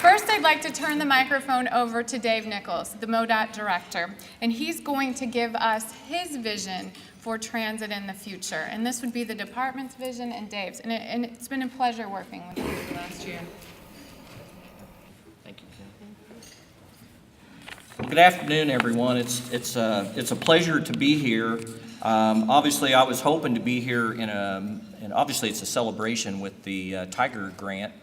First, I'd like to turn the microphone over to Dave Nichols, the MoDOT director, and he's going to give us his vision for transit in the future. And this would be the department's vision and Dave's. And it's been a pleasure working with you last year. Thank you, Kim. Good afternoon, everyone. It's a pleasure to be here. Obviously, I was hoping to be here and obviously it's a celebration with the Tiger Grant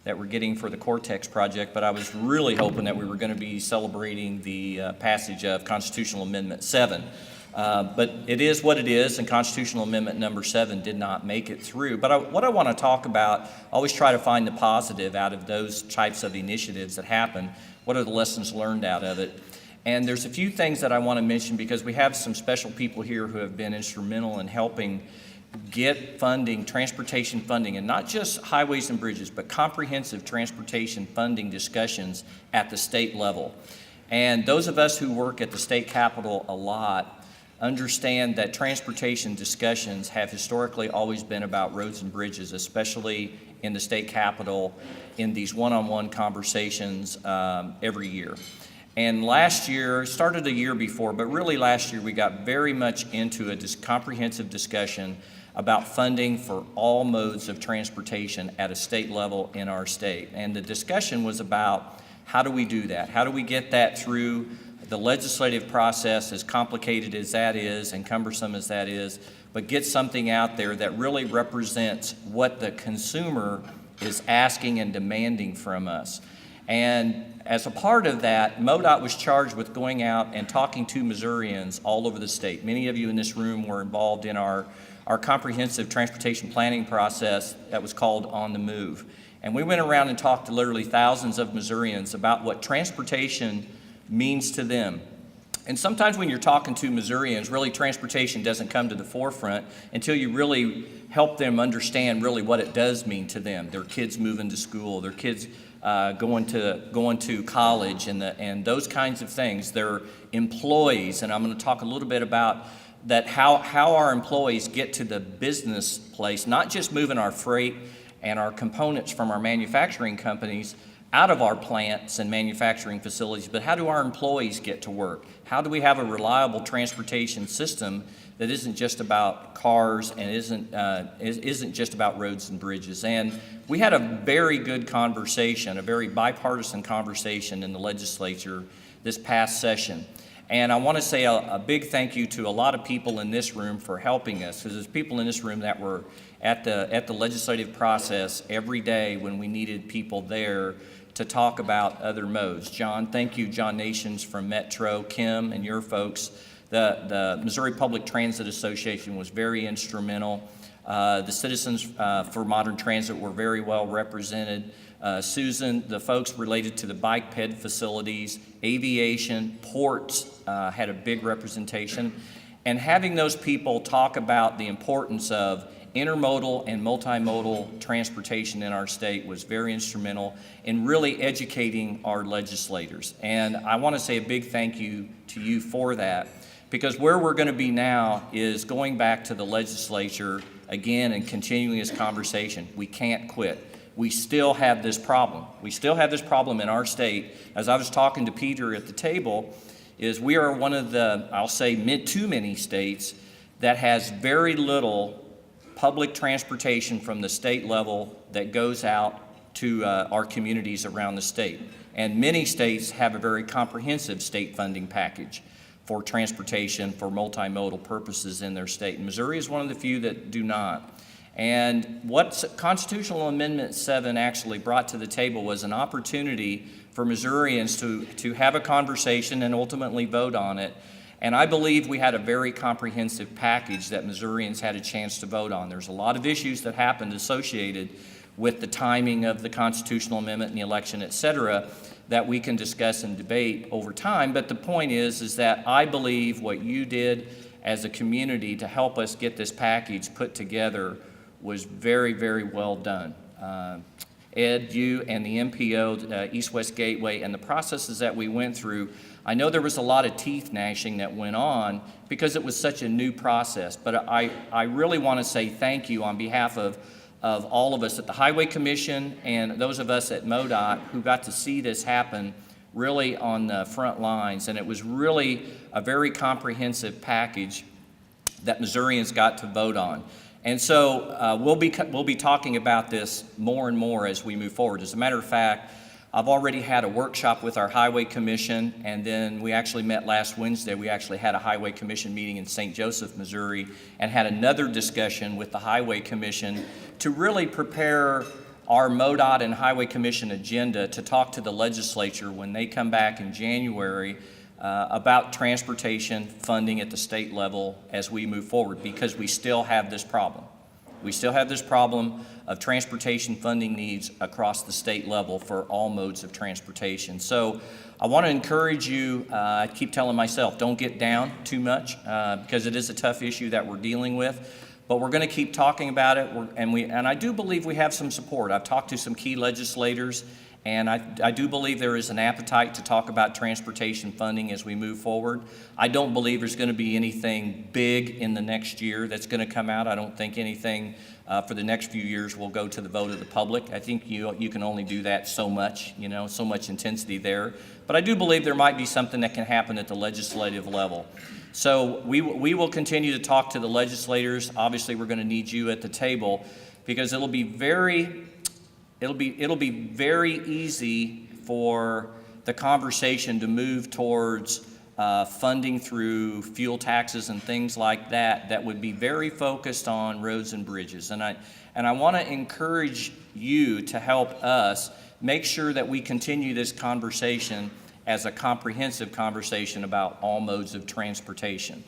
that we're getting for the Cortex project, but I was really hoping that we were going to be celebrating the passage of Constitutional Amendment 7. But it is what it is, and Constitutional Amendment number 7 did not make it through. But what I want to talk about, I always try to find the positive out of those types of initiatives that happen. What are the lessons learned out of it? And there's a few things that I want to mention because we have some special people here who have been instrumental in helping get funding, transportation funding, and not just highways and bridges, but comprehensive transportation funding discussions at the state level. And those of us who work at the state capitol a lot understand that transportation discussions have historically always been about roads and bridges, especially in the state capitol in these one-on-one conversations every year. And last year, started a year before, but really last year we got very much into a comprehensive discussion about funding for all modes of transportation at a state level in our state. And the discussion was about how do we do that? How do we get that through the legislative process, as complicated as that is and cumbersome as that is, but get something out there that really represents what the consumer is asking and demanding from us. And as a part of that, MoDOT was charged with going out and talking to Missourians all over the state. Many of you in this room were involved in our comprehensive transportation planning process that was called On the Move. And we went around and talked to literally thousands of Missourians about what transportation means to them. And sometimes when you're talking to Missourians, really transportation doesn't come to the forefront until you really help them understand really what it does mean to them. Their kids moving to school, their kids going to college, and those kinds of things. Their employees, and I'm going to talk a little bit about that how our employees get to the business place, not just moving our freight and our components from our manufacturing companies out of our plants and manufacturing facilities, but how do our employees get to work? How do we have a reliable transportation system that isn't just about cars and isn't just about roads and bridges? And we had a very good conversation, a very bipartisan conversation in the legislature this past session. And I want to say a big thank you to a lot of people in this room for helping us, because there's people in this room that were at the legislative process every day when we needed people there to talk about other modes. John, thank you, John Nations from Metro, Kim and your folks. The Missouri Public Transit Association was very instrumental. The Citizens for Modern Transit were very well represented. Susan, the folks related to the bike ped facilities, aviation, ports had a big representation. And having those people talk about the importance of intermodal and multimodal transportation in our state was very instrumental in really educating our legislators. And I want to say a big thank you to you for that, because where we're going to be now is going back to the legislature again and continuing this conversation. We can't quit. We still have this problem. We still have this problem in our state. As I was talking to Peter at the table, is we are one of the, I'll say, too many states that has very little public transportation from the state level that goes out to our communities around the state. And many states have a very comprehensive state funding package for transportation for multimodal purposes in their state. And Missouri is one of the few that do not. And what Constitutional Amendment 7 actually brought to the table was an opportunity for Missourians to have a conversation and ultimately vote on it. And I believe we had a very comprehensive package that Missourians had a chance to vote on. There's a lot of issues that happened associated with the timing of the constitutional amendment and the election, et cetera, that we can discuss and debate over time. But the point is that I believe what you did as a community to help us get this package put together was very, very well done. Ed, you and the MPO, East-West Gateway, and the processes that we went through, I know there was a lot of teeth gnashing that went on because it was such a new process, but I really want to say thank you on behalf of of all of us at the Highway Commission and those of us at MoDOT who got to see this happen really on the front lines. And it was really a very comprehensive package that Missourians got to vote on. And so we'll be talking about this more and more as we move forward. As a matter of fact, I've already had a workshop with our Highway Commission, and then we actually met last Wednesday. We actually had a Highway Commission meeting in St. Joseph, Missouri, and had another discussion with the Highway Commission to really prepare our MoDOT and Highway Commission agenda to talk to the legislature when they come back in January about transportation funding at the state level as we move forward, because we still have this problem. We still have this problem of transportation funding needs across the state level for all modes of transportation. So I want to encourage you, I keep telling myself, don't get down too much because it is a tough issue that we're dealing with. But we're going to keep talking about it, and I do believe we have some support. I've talked to some key legislators, and I do believe there is an appetite to talk about transportation funding as we move forward. I don't believe there's going to be anything big in the next year that's going to come out. I don't think anything for the next few years will go to the vote of the public. I think you can only do that so much, so much intensity there. But I do believe there might be something that can happen at the legislative level. So we will continue to talk to the legislators. Obviously, we're going to need you at the table because it'll be very easy for the conversation to move towards funding through fuel taxes and things like that would be very focused on roads and bridges. And I want to encourage you to help us make sure that we continue this conversation as a comprehensive conversation about all modes of transportation.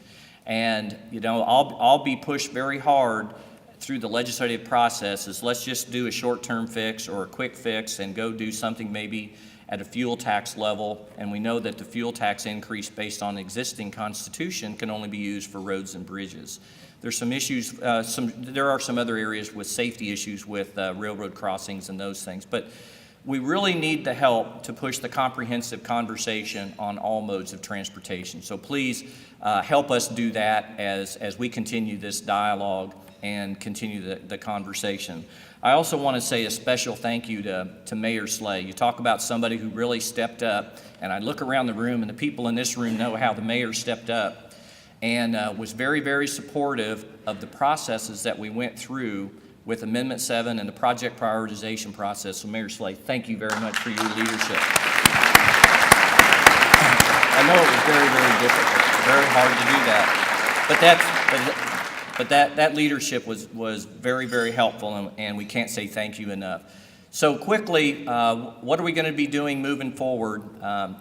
And I'll be pushed very hard through the legislative processes. Let's just do a short-term fix or a quick fix and go do something maybe at a fuel tax level. And we know that the fuel tax increase based on existing constitution can only be used for roads and bridges. There's some issues, there are some other areas with safety issues with railroad crossings and those things. But we really need the help to push the comprehensive conversation on all modes of transportation. So please help us do that as we continue this dialogue and continue the conversation. I also want to say a special thank you to Mayor Slay. You talk about somebody who really stepped up, and I look around the room, and the people in this room know how the mayor stepped up and was very, very supportive of the processes that we went through with Amendment 7 and the project prioritization process. So Mayor Slay, thank you very much for your leadership. I know it was very, very difficult, very hard to do that, but that leadership was very, very helpful, and we can't say thank you enough. So quickly, what are we going to be doing moving forward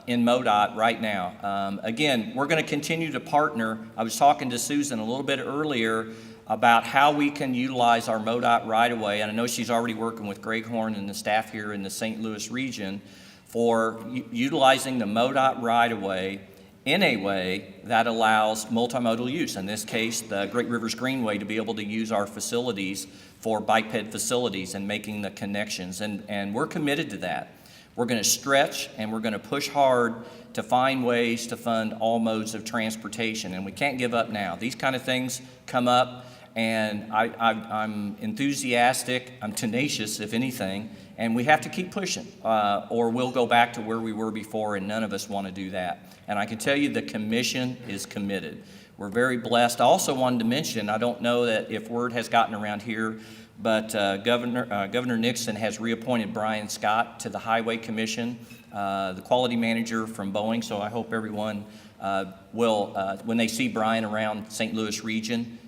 in MoDOT right now? Again, we're going to continue to partner. I was talking to Susan a little bit earlier about how we can utilize our MoDOT right-of-way, and I know she's already working with Greg Horn and the staff here in the St. Louis region for utilizing the MoDOT right-of-way in a way that allows multimodal use. In this case, the Great Rivers Greenway to be able to use our facilities for biped facilities and making the connections, and we're committed to that. We're going to stretch and we're going to push hard to find ways to fund all modes of transportation, and we can't give up now. These kind of things come up, and I'm enthusiastic, I'm tenacious if anything, and we have to keep pushing or we'll go back to where we were before, and none of us want to do that. And I can tell you the commission is committed. We're very blessed. I also wanted to mention, I don't know that if word has gotten around here, but Governor Nixon has reappointed Brian Scott to the Highway Commission, the quality manager from Boeing. So I hope everyone will, when they see Brian around St. Louis region,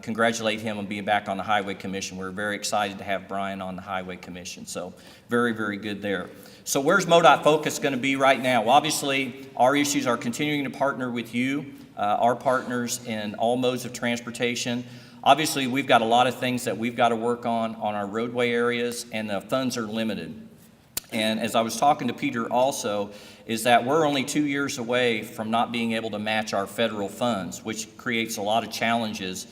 congratulate him on being back on the Highway Commission. We're very excited to have Brian on the Highway Commission. So very, very good there. So where's MoDOT focus going to be right now? Well, obviously, our issues are continuing to partner with you, our partners in all modes of transportation. Obviously, we've got a lot of things that we've got to work on our roadway areas, and the funds are limited. And as I was talking to Peter also, is that we're only 2 years away from not being able to match our federal funds, which creates a lot of challenges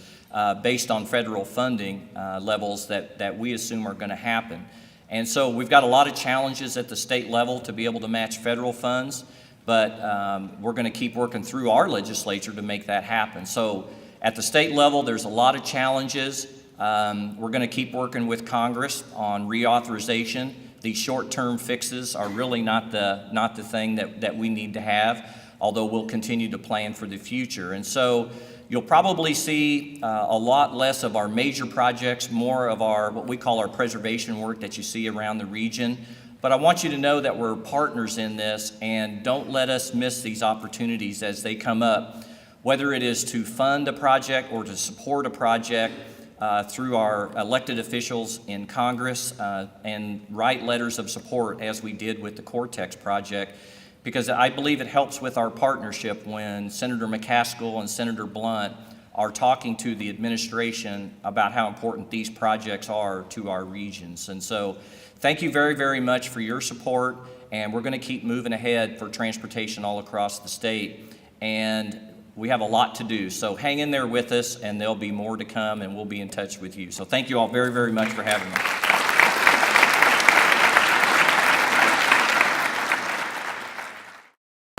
based on federal funding levels that we assume are going to happen. And so we've got a lot of challenges at the state level to be able to match federal funds, but we're going to keep working through our legislature to make that happen. So at the state level, there's a lot of challenges. We're going to keep working with Congress on reauthorization. These short-term fixes are really not the thing that we need to have, although we'll continue to plan for the future. And so you'll probably see a lot less of our major projects, more of our what we call our preservation work that you see around the region. But I want you to know that we're partners in this, and don't let us miss these opportunities as they come up, whether it is to fund a project or to support a project through our elected officials in Congress and write letters of support as we did with the Cortex project, because I believe it helps with our partnership when Senator McCaskill and Senator Blunt are talking to the administration about how important these projects are to our regions. And so thank you very, very much for your support, and we're going to keep moving ahead for transportation all across the state. And we have a lot to do, so hang in there with us, and there'll be more to come, and we'll be in touch with you. So thank you all very, very much for having me.